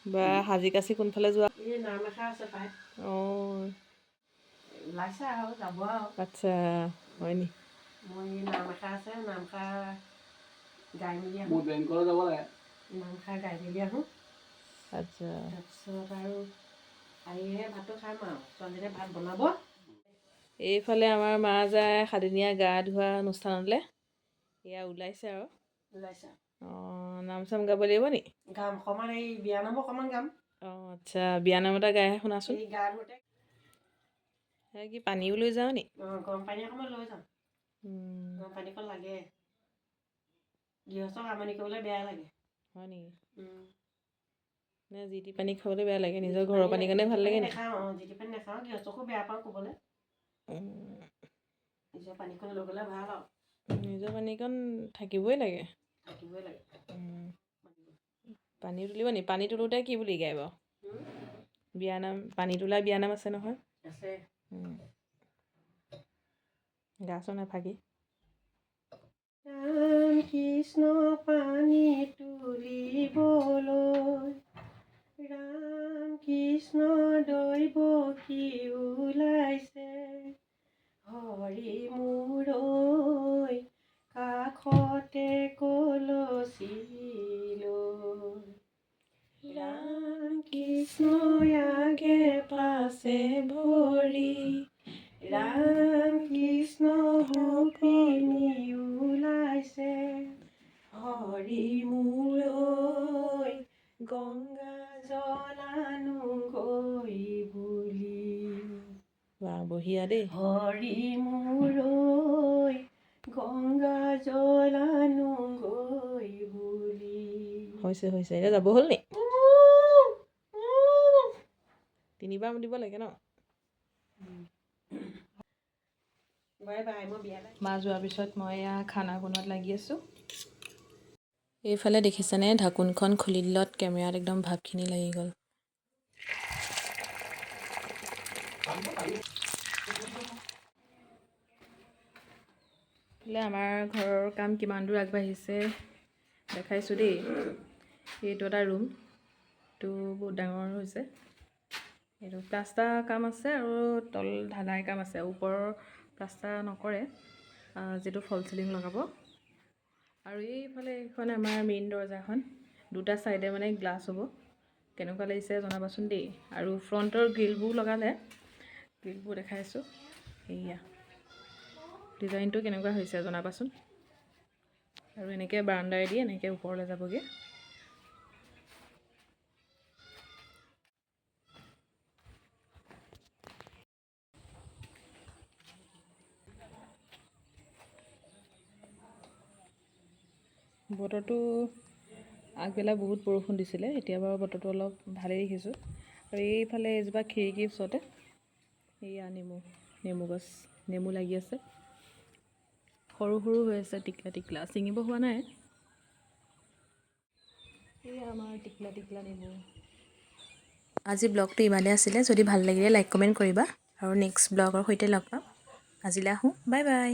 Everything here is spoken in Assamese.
বা সাজি কাচি কোনফালে যোৱা? নাম এষা আছে পাই। অঁ ওলাইছে আৰু যাব আৰু। আচ্ছা হয় নি? মই নাম এষা আছে, নামষাৰ গাই মেলি আহোঁ। মোৰ বেংকলৈ যাব লাগে। নামষাৰ গাই মেলি আহোঁ। আচ্ছা তাৰপিছত আৰু আহিহে ভাতটো খাম আৰু ছোৱালীজনীয়ে ভাত বনাব। এইফালে আমাৰ মা যায় সাদিনীয়া গা ধোৱা অনুষ্ঠানলৈ। এয়া ওলাইছে আৰু ওলাইছে। অঁ নাম চাম গাব লাগিব নি? গাম অকণমান, এই বিয়া নাম অকণমান গাম। অঁ আচ্ছা বিয়ানাম এটা গাই শুনাচোন। এই গা ধোতে কি পানীও লৈ যাওঁ নি? অঁ গৰম পানী অকণমান লৈ যাম। গৰম পানীকণ লাগে। গৃহস্থক আমনি কৰিবলৈ বেয়া লাগে। হয় নেকি? নে যি টি পানী খাবলৈ বেয়া লাগে, নিজৰ ঘৰৰ পানী পানীৰ কাৰণে ভাল লাগে নি? নাখাওঁ, অঁ যি টি পানী নাখাওঁ, গৃহস্থকো বেয়া পাওঁ ক'বলৈ। নিজৰ পানীকণ লৈ গ'লে ভাল আৰু। নিজৰ পানীকণ থাকিবই লাগে। থাকিবই লাগে। পানী তুলিব নি? পানী তোলোতে কি বুলি গায় বাৰু? বিয়ানাম, পানী তোলা বিয়ানাম আছে নহয়। আছে। গাচোন এফাঁকি। ৰাম কৃষ্ণ পানী তুলিবলৈ, ৰাম কৃষ্ণ দৈৱ কি ওলাইছে, হৰি মূৰৈ কাষতে কলচি লৈ, ৰাম কৃষ্ণ আগে পাছে ভৰি, ৰাম কৃষ্ণ গোপিনী ওলাইছে, হৰি মূৰৈ গংগা জলানোগৈ বুলি। বা বঢ়িয়া দেই। হৰি মূৰৈ গংগা জলানোগৈ বুলি। হৈছে এতিয়া যাব হ'ল নি? 3বাৰ দিব লাগে ন? বাই বাই, মই বিয়ালৈ। মা যোৱাৰ পিছত মই এয়া খানা বনোৱাত লাগি আছোঁ। এইফালে দেখিছেনে ঢাকোনখন খুলি দিলত কেমেৰাত একদম ভাপখিনি লাগি গ'ল। আমাৰ ঘৰৰ কাম কিমান দূৰ আগবাঢ়িছে দেখাইছোঁ দেই। এইটো এটা ৰুম, এইটো বহুত ডাঙৰ হৈছে। এইটো প্লাষ্টাৰ কাম আছে আৰু তল ঢালাই কাম আছে। ওপৰৰ প্লাষ্টাৰ নকৰে, যিটো ফল চিলিং লগাব। আৰু এইফালে এইখন আমাৰ মেইন দৰজাখন, দুটা ছাইডে মানে গ্লাছ হ'ব। কেনেকুৱা লাগিছে জনাবাচোন দেই। আৰু ফ্ৰণ্টৰ গ্ৰিলবোৰ লগালে, গ্ৰিলবোৰ দেখাইছোঁ। সেয়া ডিজাইনটো কেনেকুৱা হৈছে জনাবাচোন। আৰু এনেকৈ বাৰাণ্ডাৰেদি এনেকৈ ওপৰলৈ যাবগৈ। বতৰটো আগবেলা বহুত বৰষুণ দিছিলে, এতিয়া বাৰু বতৰটো অলপ ভালেই দেখিছোঁ। আৰু এইফালে এজোপা খিৰিকীৰ ওচৰতে এয়া নেমু গছ, নেমু লাগি আছে। সৰু সৰু হৈ আছে, টিকলা টিকলা, ছিঙিব হোৱা নাই। এয়া আমাৰ টিকলা টিকলা নেমু। আজি ব্লগটো ইমানেই আছিলে। যদি ভাল লাগিলে লাইক কমেণ্ট কৰিবা আৰু নেক্সট ব্লগৰ সৈতে লগ পাম। আজিলৈ আহোঁ, বাই বাই।